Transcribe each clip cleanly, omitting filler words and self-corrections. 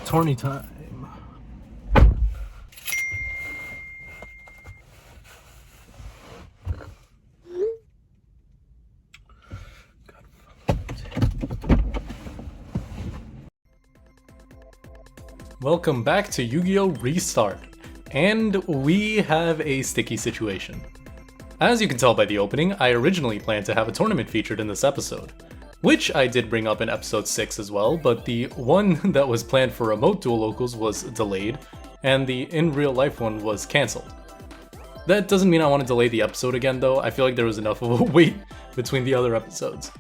Tourney time. Welcome back to Yu-Gi-Oh! Restart, and we have a sticky situation. As you can tell by the opening, I originally planned to have a tournament featured in this episode, which I did bring up in episode 6 as well, but the one that was planned for remote dual locals was delayed, and the in real life one was cancelled. That doesn't mean I want to delay the episode again though. I feel like there was enough of a wait between the other episodes.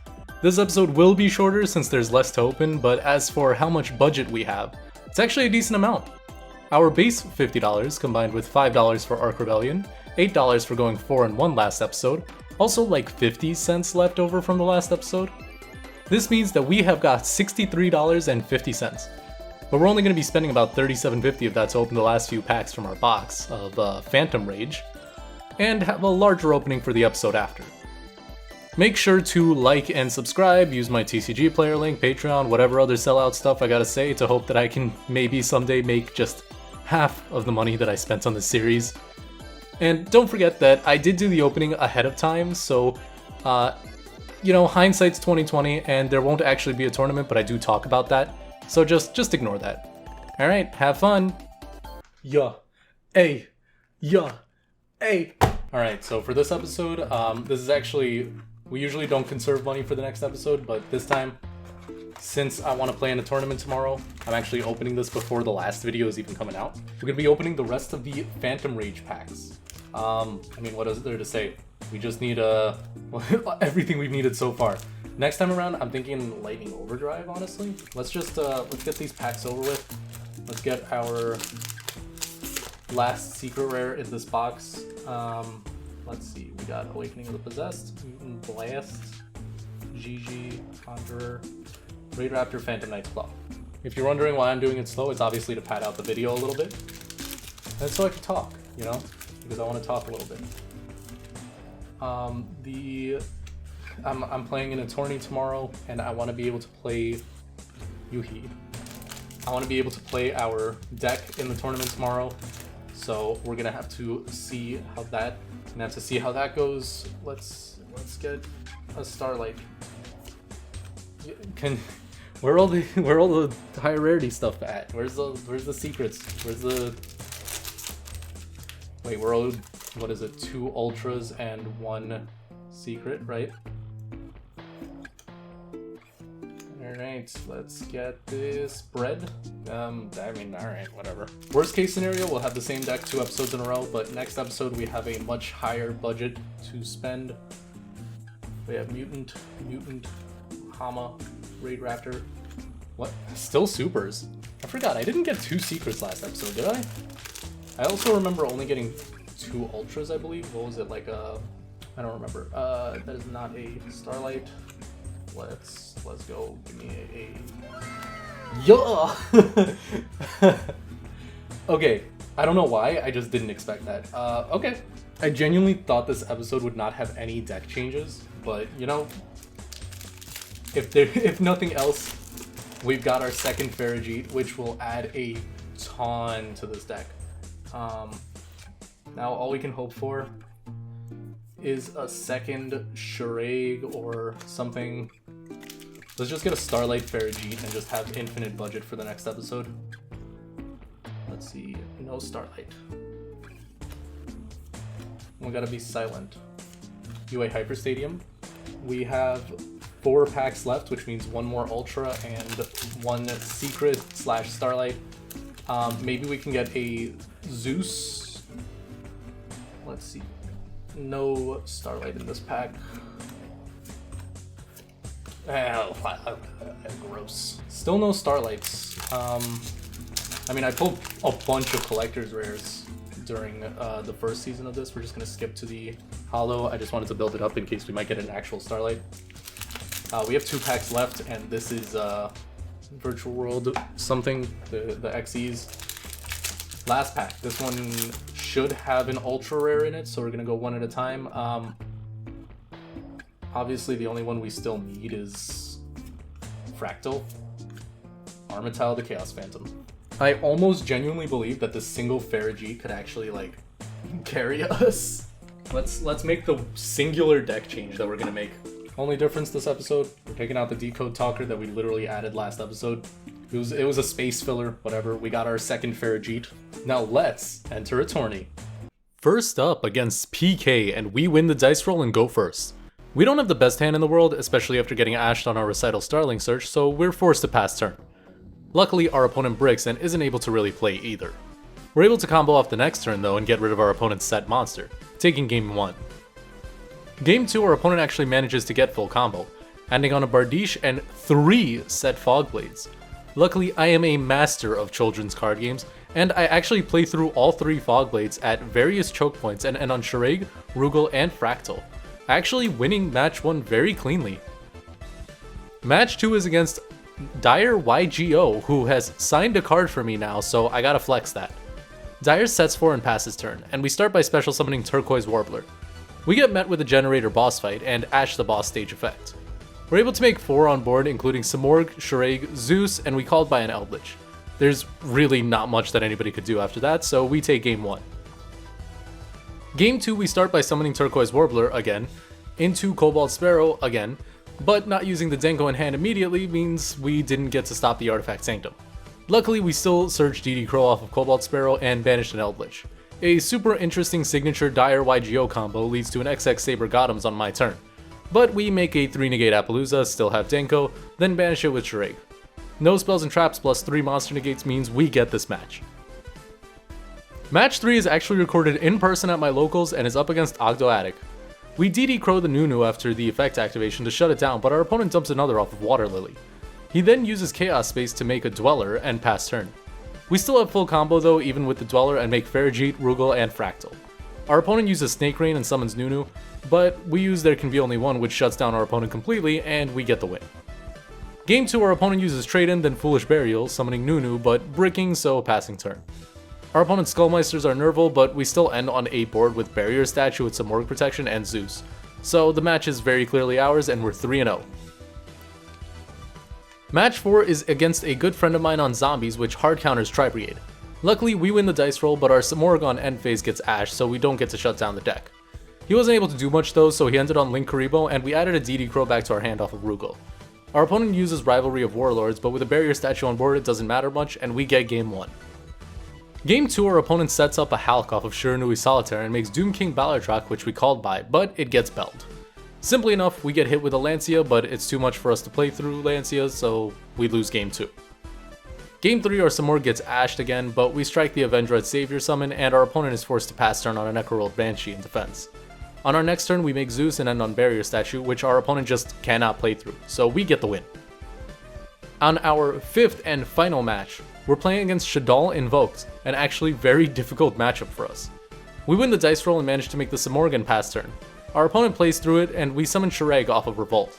This episode will be shorter since there's less to open, but as for how much budget we have, it's actually a decent amount. Our base $50 combined with $5 for Arc Rebellion, $8 for going 4-1 last episode, also like 50 cents left over from the last episode. This means that we have got $63.50, but we're only going to be spending about $37.50 of that to open the last few packs from our box of Phantom Rage, and have a larger opening for the episode after. Make sure to like and subscribe, use my TCG player link, Patreon, whatever other sellout stuff I gotta say to hope that I can maybe someday make just half of the money that I spent on this series. And don't forget that I did do the opening ahead of time, so, hindsight's 2020, and there won't actually be a tournament, but I do talk about that, so just ignore that. Alright, have fun! Yeah. Hey. Yeah. Hey. Alright, so for this episode, this is actually... We usually don't conserve money for the next episode, but this time, since I want to play in a tournament tomorrow, I'm actually opening this before the last video is even coming out. We're going to be opening the rest of the Phantom Rage packs. What is there to say? We just need everything we've needed so far. Next time around, I'm thinking Lightning Overdrive, honestly. Let's get these packs over with. Let's get our last secret rare in this box. Let's see, we got Awakening of the Possessed, Mutant Blast, GG, Conjurer, Raid Raptor, Phantom Knight's Claw. If you're wondering why I'm doing it slow, it's obviously to pad out the video a little bit. And so I can talk, because I want to talk a little bit. I'm playing in a tourney tomorrow, and I want to be able to play Yuhi. I want to be able to play our deck in the tournament tomorrow. So we're gonna have to see how that goes. Let's get a Starlight. Where are all the higher rarity stuff at? Where's the secrets? Wait, we're owed, what is it? 2 ultras and 1 secret, right? Alright, let's get this bread. Alright, whatever. Worst case scenario, we'll have the same deck 2 episodes in a row, but next episode we have a much higher budget to spend. We have Mutant, Hama, Raid Raptor. What? Still supers. I forgot, I didn't get 2 secrets last episode, did I? I also remember only getting 2 ultras, I believe. What was it, I don't remember. That is not a Starlight. Let's go. Give me yeah. Okay, I don't know why. I just didn't expect that. Okay, I genuinely thought this episode would not have any deck changes, but if nothing else, we've got our second Farigite, which will add a ton to this deck. Now all we can hope for is a second Shuraig or something. Let's just get a Starlight Farigite and just have infinite budget for the next episode. Let's see, no Starlight. We gotta be silent. UA Hyper Stadium. We have 4 packs left, which means 1 more Ultra and 1 Secret / Starlight. Maybe we can get a Zeus. Let's see. No Starlight in this pack. Gross. Still no Starlights. I pulled a bunch of Collector's Rares during the first season of this. We're just going to skip to the Holo. I just wanted to build it up in case we might get an actual Starlight. We have 2 packs left, and this is Virtual World something, the XEs. Last pack. This one should have an Ultra Rare in it, so we're going to go one at a time. Obviously, the only one we still need is Fractal, Armityle the Chaos Phantom. I almost genuinely believe that this single Faragi could actually, like, carry us. Let's make the singular deck change that we're gonna make. Only difference this episode, we're taking out the Decode Talker that we literally added last episode. It was a space filler, whatever. We got our second Faragi. Now let's enter a tourney. First up against PK, and we win the dice roll and go first. We don't have the best hand in the world, especially after getting ashed on our Recital Starling search, so we're forced to pass turn. Luckily, our opponent bricks and isn't able to really play either. We're able to combo off the next turn though and get rid of our opponent's set monster, taking game 1. Game 2, our opponent actually manages to get full combo, ending on a Bardiche and 3 set Fog Blades. Luckily, I am a master of children's card games, and I actually play through all 3 Fog Blades at various choke points and on Shuraig, Rugal, and Fractal, actually winning match 1 very cleanly. Match 2 is against Dire YGO, who has signed a card for me now, so I gotta flex that. Dire sets 4 and passes turn, and we start by special summoning Turquoise Warbler. We get met with a generator boss fight and Ash the boss stage effect. We're able to make 4 on board, including Samorg, Shuraig, Zeus, and we called by an Eldritch. There's really not much that anybody could do after that, so we take game 1. Game 2, we start by summoning Turquoise Warbler again, into Cobalt Sparrow again, but not using the Denko in hand immediately means we didn't get to stop the Artifact Sanctum. Luckily, we still surged DD Crow off of Cobalt Sparrow and banished an Eldritch. A super interesting signature Dire YGO combo leads to an XX Saber Gothams on my turn, but we make a 3-negate Appaloosa, still have Denko, then banish it with Shuraig. No spells and traps plus 3 monster negates means we get this match. Match 3 is actually recorded in person at my locals and is up against Ogdo Attic. We DD Crow the Nunu after the effect activation to shut it down, but our opponent dumps another off of Water Lily. He then uses Chaos Space to make a Dweller and pass turn. We still have full combo though, even with the Dweller, and make Faragi, Rugal, and Fractal. Our opponent uses Snake Rain and summons Nunu, but we use There Can Be Only One, which shuts down our opponent completely, and we get the win. Game 2, our opponent uses Trade-In, then Foolish Burial, summoning Nunu, but bricking, so passing turn. Our opponent's Skullmeisters are Nerval, but we still end on a board with Barrier Statue with some Morgue Protection and Zeus. So the match is very clearly ours, and we're 3-0. Match 4 is against a good friend of mine on Zombies, which hard counters Tri-Brigade. Luckily, we win the dice roll, but our Samorg on end phase gets ashed, so we don't get to shut down the deck. He wasn't able to do much though, so he ended on Link Karibo, and we added a DD Crow back to our hand off of Rugal. Our opponent uses Rivalry of Warlords, but with a Barrier Statue on board it doesn't matter much, and we get game 1. Game 2, our opponent sets up a Hulk off of Shiranui Solitaire and makes Doom King Ballardrock, which we called by, but it gets belled. Simply enough, we get hit with a Lancia, but it's too much for us to play through Lancia, so we lose game 2. Game 3, our Samorg gets ashed again, but we strike the Avendread Savior summon, and our opponent is forced to pass turn on a Necrorolled Banshee in defense. On our next turn, we make Zeus and end on Barrier Statue, which our opponent just cannot play through, so we get the win. On our 5th and final match, we're playing against Shadal Invoked, an actually very difficult matchup for us. We win the dice roll and manage to make the Samorgan pass turn. Our opponent plays through it, and we summon Shuraig off of Revolt.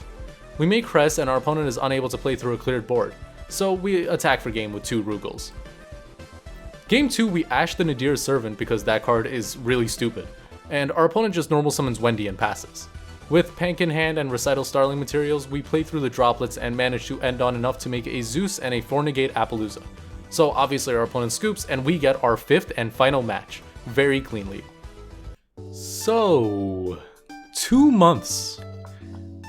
We make Crest, and our opponent is unable to play through a cleared board, so we attack for game with 2 Rugals. Game 2, we ash the Nadir's Servant because that card is really stupid, and our opponent just normal summons Wendy and passes. With Pank in hand and Recital Starling materials, we play through the droplets and manage to end on enough to make a Zeus and a 4-negate Appaloosa. So obviously our opponent scoops, and we get our 5th and final match, very cleanly. So, 2 months.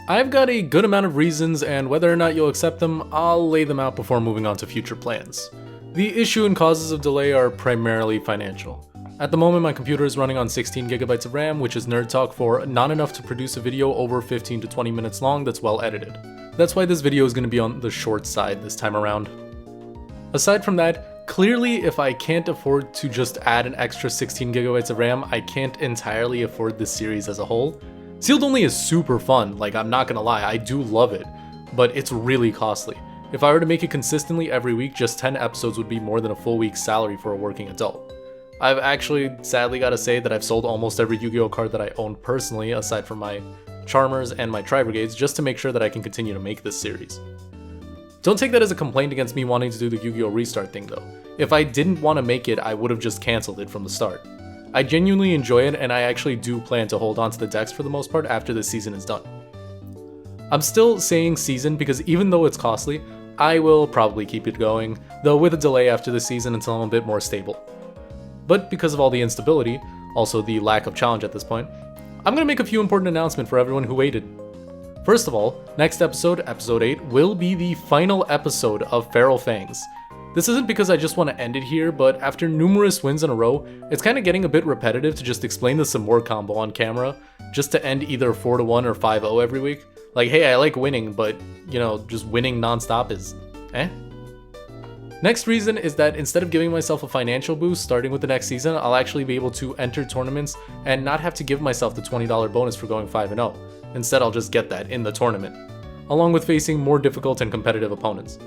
I've got a good amount of reasons, and whether or not you'll accept them, I'll lay them out before moving on to future plans. The issue and causes of delay are primarily financial. At the moment, my computer is running on 16GB of RAM, which is nerd talk for not enough to produce a video over 15 to 20 minutes long that's well edited. That's why this video is going to be on the short side this time around. Aside from that, clearly if I can't afford to just add an extra 16GB of RAM, I can't entirely afford this series as a whole. Sealed Only is super fun, like I'm not gonna lie, I do love it, but it's really costly. If I were to make it consistently every week, just 10 episodes would be more than a full week's salary for a working adult. I've actually sadly gotta say that I've sold almost every Yu-Gi-Oh card that I own personally, aside from my Charmers and my Tri-Brigades, just to make sure that I can continue to make this series. Don't take that as a complaint against me wanting to do the Yu-Gi-Oh restart thing though. If I didn't want to make it, I would have just cancelled it from the start. I genuinely enjoy it, and I actually do plan to hold on to the decks for the most part after this season is done. I'm still saying season because even though it's costly, I will probably keep it going, though with a delay after the season until I'm a bit more stable. But because of all the instability, also the lack of challenge at this point, I'm gonna make a few important announcements for everyone who waited. First of all, next episode, episode 8, will be the final episode of Feral Fangs. This isn't because I just want to end it here, but after numerous wins in a row, it's kind of getting a bit repetitive to just explain the Samor combo on camera, just to end either 4-1 or 5-0 every week. Like, hey, I like winning, but, you know, just winning non-stop is eh? Next reason is that instead of giving myself a financial boost starting with the next season, I'll actually be able to enter tournaments and not have to give myself the $20 bonus for going 5-0. Instead, I'll just get that in the tournament, along with facing more difficult and competitive opponents.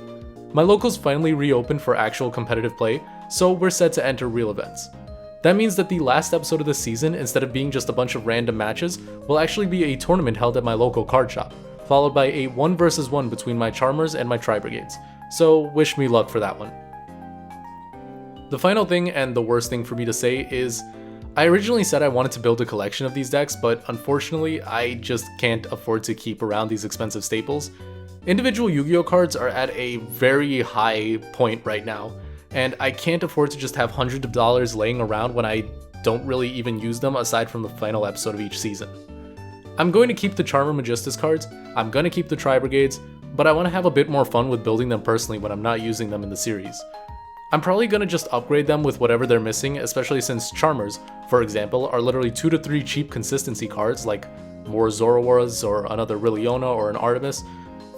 My locals finally reopened for actual competitive play, so we're set to enter real events. That means that the last episode of the season, instead of being just a bunch of random matches, will actually be a tournament held at my local card shop, followed by a 1 vs 1 between my Charmers and my Tri-Brigades, so wish me luck for that one. The final thing, and the worst thing for me to say, is I originally said I wanted to build a collection of these decks, but unfortunately I just can't afford to keep around these expensive staples. Individual Yu-Gi-Oh cards are at a very high point right now, and I can't afford to just have hundreds of dollars laying around when I don't really even use them aside from the final episode of each season. I'm going to keep the Charmer Magistus cards, I'm going to keep the Tri-Brigades, but I want to have a bit more fun with building them personally when I'm not using them in the series. I'm probably going to just upgrade them with whatever they're missing, especially since Charmers, for example, are literally 2 to 3 cheap consistency cards like more Zoroarks or another Liliona or an Artemis,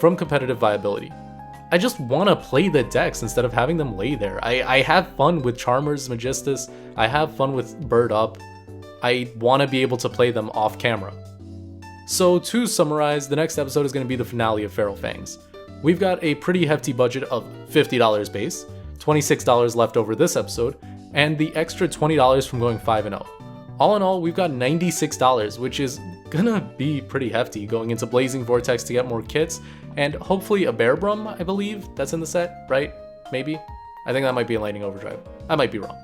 from competitive viability. I just want to play the decks instead of having them lay there. I have fun with Charmers, Magistus, I have fun with Bird Up. I want to be able to play them off camera. So to summarize, the next episode is going to be the finale of Feral Fangs. We've got a pretty hefty budget of $50 base, $26 left over this episode, and the extra $20 from going 5-0. All in all, we've got $96, which is gonna be pretty hefty, going into Blazing Vortex to get more kits, and hopefully a Bear Brum, I believe, that's in the set, right? Maybe? I think that might be a Lightning Overdrive. I might be wrong.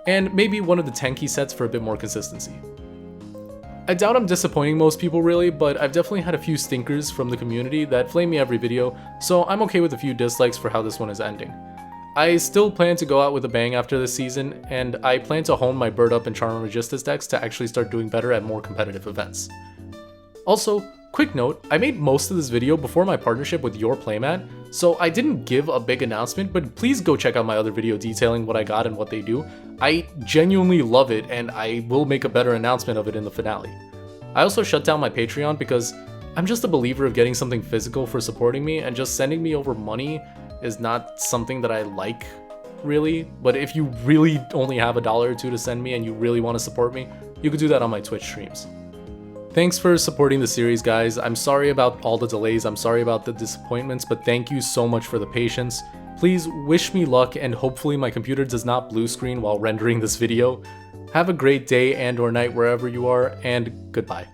And maybe one of the Tenki sets for a bit more consistency. I doubt I'm disappointing most people really, but I've definitely had a few stinkers from the community that flame me every video, so I'm okay with a few dislikes for how this one is ending. I still plan to go out with a bang after this season, and I plan to hone my Bird Up and Charmer Magistus decks to actually start doing better at more competitive events. Also, quick note, I made most of this video before my partnership with Your Playmat, so I didn't give a big announcement, but please go check out my other video detailing what I got and what they do. I genuinely love it, and I will make a better announcement of it in the finale. I also shut down my Patreon because I'm just a believer of getting something physical for supporting me, and just sending me over money is not something that I like, really. But if you really only have $1 or $2 to send me and you really want to support me, you could do that on my Twitch streams. Thanks for supporting the series, guys. I'm sorry about all the delays, I'm sorry about the disappointments, but thank you so much for the patience. Please wish me luck, and hopefully my computer does not blue screen while rendering this video. Have a great day and or night wherever you are, and goodbye.